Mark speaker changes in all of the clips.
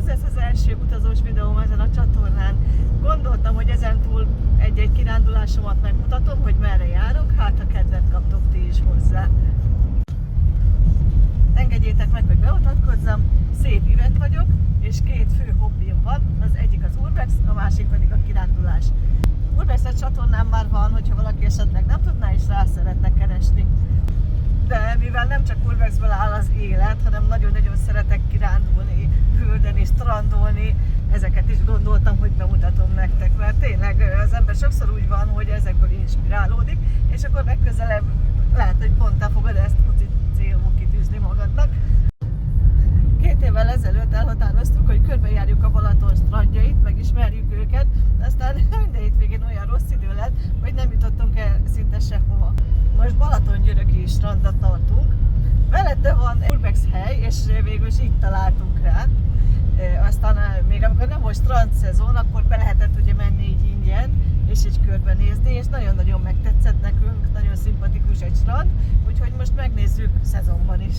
Speaker 1: Ez lesz az első utazós videóm ezen a csatornán. Gondoltam, hogy ezentúl egy-egy kirándulásomat megmutatom, hogy merre járok, hát ha kedvet kaptok ti is hozzá. Engedjétek meg, hogy bemutatkozzam, Szép Ivett vagyok, és két fő hobbim van, az egyik az urbex, a másik pedig a kirándulás. Urbexes csatornám már van, hogyha valaki esetleg nem tudná és rá szeretne keresni. De mivel nem csak urbexből áll az élet, hanem nagyon-nagyon szeretek kirándulni, fürdeni, strandolni, ezeket is gondoltam, hogy bemutatom nektek, mert tényleg az ember sokszor úgy van, hogy ezekből inspirálódik, és akkor legközelebb lehet, hogy pont te fogod ezt célul kitűzni magadnak. 2 évvel ezelőtt elhatároztuk, hogy körbejárjuk a Balaton strandjait, megismerjük őket, aztán minden hétvégén olyan rossz idő lett, hogy nem jutottunk el szinte sehova. Most Balatongyöröki strandra tartunk, mellette van urbex hely, és végül is itt találtunk rá. Aztán még amikor nem volt strand szezon, akkor be lehetett ugye menni így ingyen, és így körbenézni, és nagyon-nagyon megtetszett nekünk, nagyon szimpatikus egy strand, úgyhogy most megnézzük szezonban is.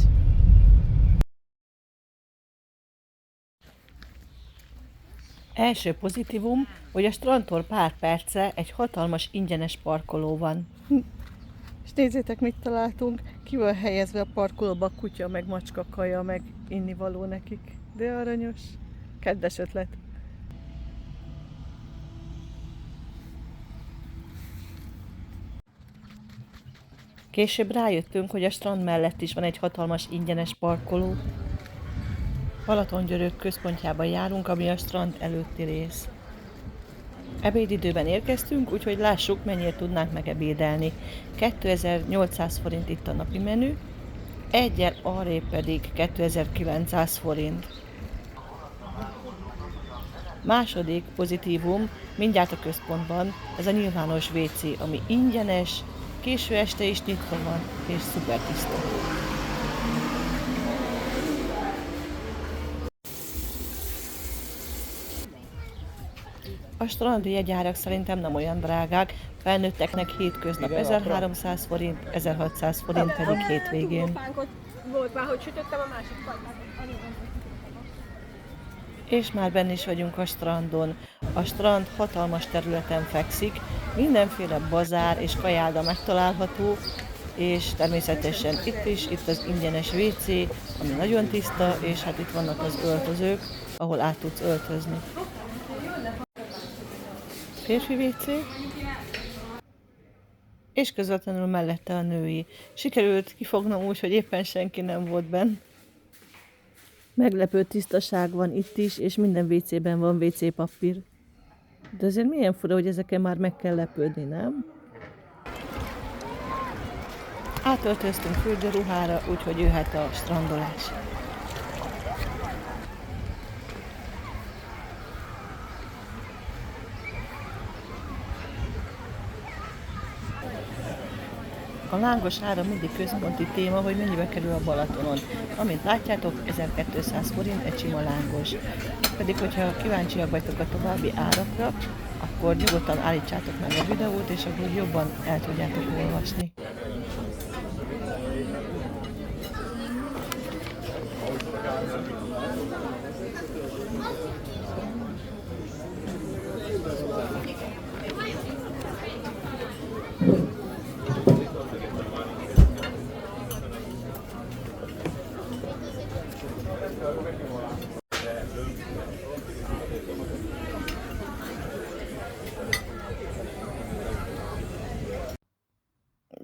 Speaker 1: Első pozitívum, hogy a strandtól pár perce egy hatalmas ingyenes parkoló van. És nézzétek, mit találtunk, ki van helyezve a parkolóba kutya, meg macska kaja, meg innivaló nekik. De aranyos, kedves ötlet. Később rájöttünk, hogy a strand mellett is van egy hatalmas ingyenes parkoló. Balatongyörök központjában járunk, ami a strand előtti rész. Ebédidőben érkeztünk, úgyhogy lássuk, mennyire tudnánk megebédelni. 2800 forint itt a napi menü, egyel arrébb pedig 2900 forint. Második pozitívum, mindjárt a központban, ez a nyilvános WC, ami ingyenes, késő este is nyitva van, és szuper tiszta. A strandi jegyárak szerintem nem olyan drágák, felnőtteknek hétköznap 1300 forint, 1600 forint pedig hétvégén. És már benne is vagyunk a strandon. A strand hatalmas területen fekszik, mindenféle bazár és kajálda megtalálható, és természetesen itt az ingyenes WC, ami nagyon tiszta, és hát itt vannak az öltözők, ahol át tudsz öltözni. Férfi WC, és közvetlenül mellette a női. Sikerült kifognom úgy, hogy éppen senki nem volt benn. Meglepő tisztaság van itt is, és minden WC-ben van WC papír. De azért milyen fura, hogy ezeken már meg kell lepődni, nem? Átöltöztünk fürdőruhára, úgyhogy jöhet a strandolás. A lángos ára mindig központi téma, hogy mennyibe kerül a Balatonon. Amint látjátok, 1200 forint egy sima lángos. Pedig, hogyha kíváncsiak vagytok a további árakra, akkor nyugodtan állítsátok meg a videót, és akkor jobban el tudjátok olvasni.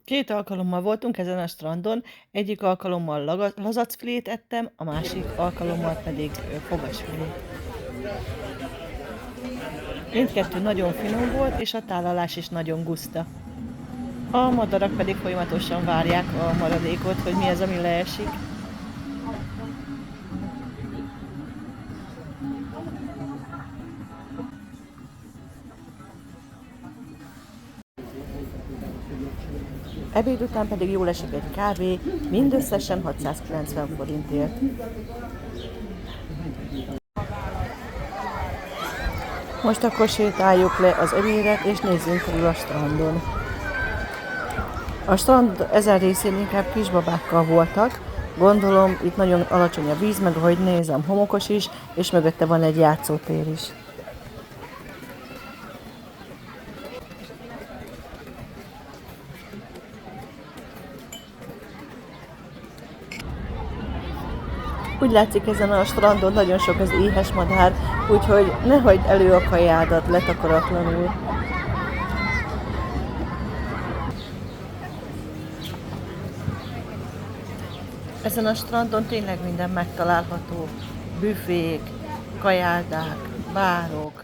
Speaker 1: Két alkalommal voltunk ezen a strandon, egyik alkalommal lazacfilét ettem, a másik alkalommal pedig fogasfilét. Mindkettő nagyon finom volt, és a tálalás is nagyon guszta. A madarak pedig folyamatosan várják a maradékot, hogy mi az, ami leesik. Ebéd után pedig jól esik egy kávé, mindösszesen 690 forintért. Most akkor sétáljuk le az evéret, és nézzünk körül a strandon. A strand ezen részén inkább kisbabákkal voltak, Gondolom, itt nagyon alacsony a víz, meg ahogy nézem, homokos is, és mögötte van egy játszótér is. Úgy látszik, ezen a strandon nagyon sok az éhes madár, úgyhogy ne hagyd elő a kajádat letakaratlanul. Ezen a strandon tényleg minden megtalálható. Büfék, kajáldák, bárok,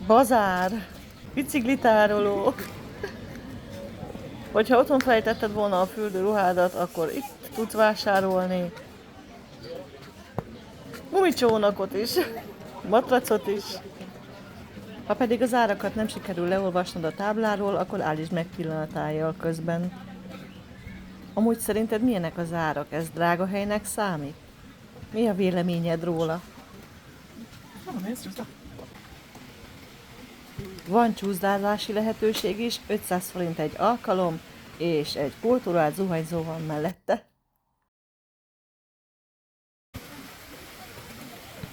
Speaker 1: bazár, biciklitároló. Hogyha otthon felejtetted volna a fürdőruhádat, akkor itt tudsz vásárolni. Gumicsónakot is, matracot is. Ha pedig az árakat nem sikerül leolvasnod a tábláról, akkor állítsd meg pillanatájjal közben. Amúgy szerinted milyenek az árak? Ez drága helynek számít? Mi a véleményed róla? Van csúszdázási lehetőség is, 500 forint egy alkalom, és egy kultúrált zuhanyzó van mellette.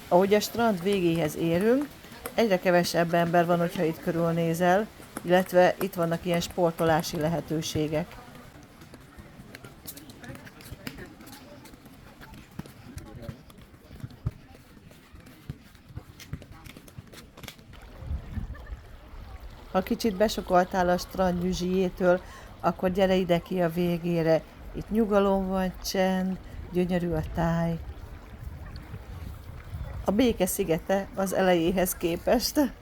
Speaker 1: Ahogy a strand végéhez érünk, egyre kevesebb ember van, hogyha itt körülnézel, illetve itt vannak ilyen sportolási lehetőségek. Ha kicsit besokoltál a strand nyüzsijétől, akkor gyere ide ki a végére. Itt nyugalom van, csend, gyönyörű a táj. A béke szigete az elejéhez képest.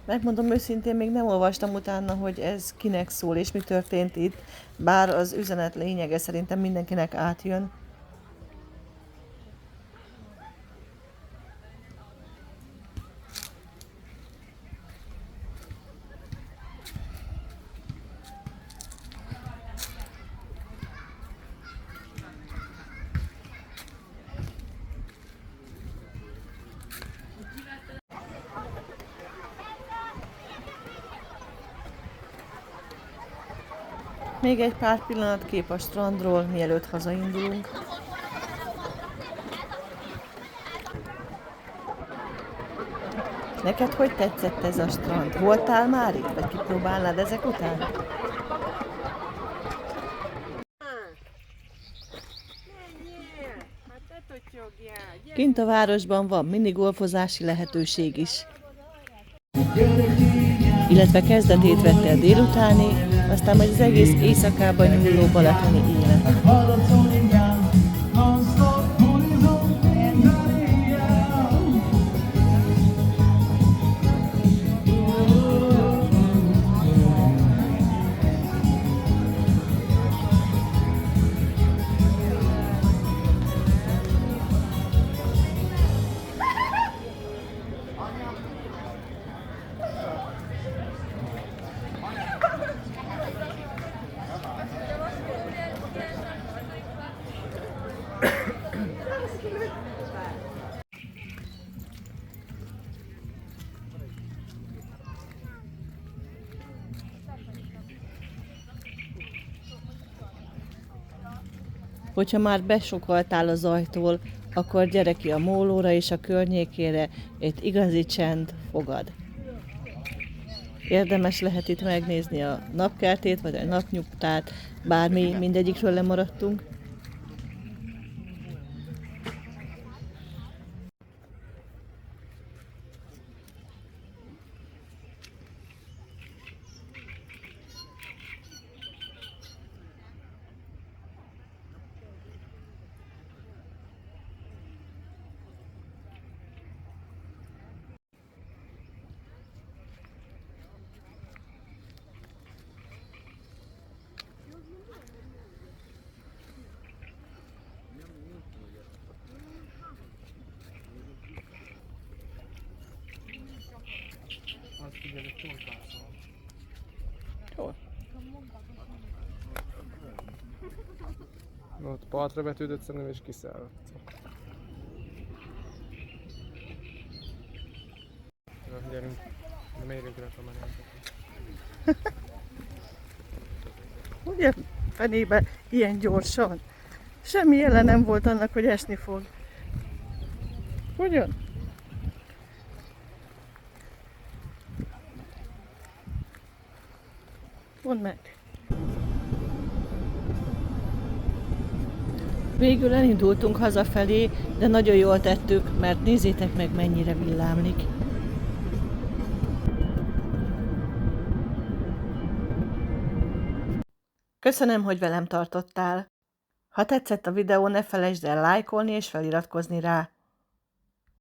Speaker 1: Megmondom őszintén, még nem olvastam utána, hogy ez kinek szól és mi történt itt, bár az üzenet lényege szerintem mindenkinek átjön. Még egy pár pillanatkép a strandról, mielőtt hazaindulunk. Neked hogy tetszett ez a strand? Voltál már itt, vagy kipróbálnád ezek után? Kint a városban van minigolfozási lehetőség is. Illetve kezdetét vette a délutáni, aztán majd az egész éjszakában nyúló balatoni élet. Hogyha már besokaltál az ajtól, akkor gyere ki a mólóra és a környékére, itt igazi csend fogad. Érdemes lehet itt megnézni a napkertét, vagy a napnyugtát, bármi, mindegyikről lemaradtunk. Hol?
Speaker 2: Ott partra vetődött szerintem és kiszállott. Na, gyerünk. De mérjünk rá kamerát.
Speaker 1: Ugye fenébe ilyen gyorsan? Semmi jele nem volt annak, hogy esni fog. Hogyan? Mondd meg. Végül elindultunk hazafelé, de nagyon jól tettük, mert nézzétek meg, mennyire villámlik. Köszönöm, hogy velem tartottál. Ha tetszett a videó, ne felejtsd el lájkolni és feliratkozni rá.